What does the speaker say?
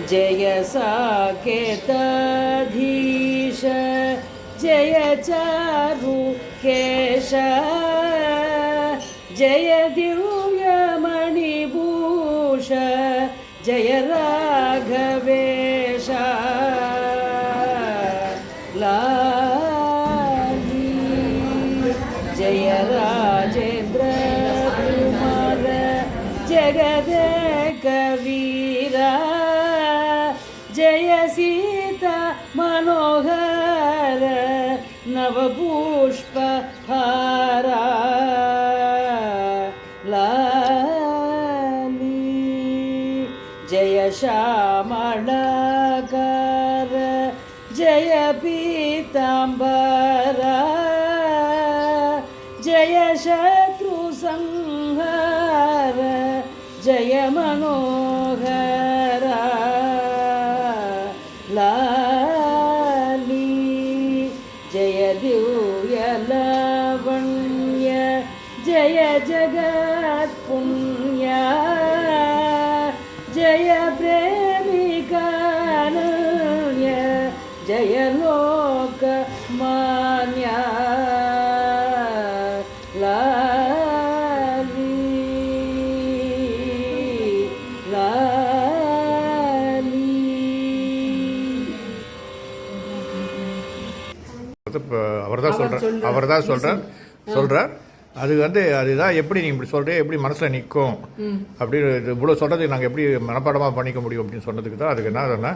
जय साकेताधीश जय चारुकेश जय दिव्यमणिभूष जय राघवेश लाली जय राजेन्द्र कुमार जगदेक वीरा जय सीता मनोहर नवपुष्पहारा लाली जय श्यामलाकार जय पीताम्बरा जय शत्रुसंहार जय मनोहरा लाली जय दिव्यलावण्य जय जगत्पुण्य जय प्रेमिकानन्य जय लोकमान्य लाली लाली அவர் தான் சொல்கிறார் அது அதுதான் எப்படி நீங்கள் இப்படி சொல்கிறீங்க எப்படி மனசில் நிற்கும் அப்படின்னு இவ்வளோ சொல்கிறதுக்கு நாங்கள் எப்படி மனப்பாடமாக பண்ணிக்க முடியும் அப்படின்னு சொன்னதுக்கு தான் அதுக்கு என்ன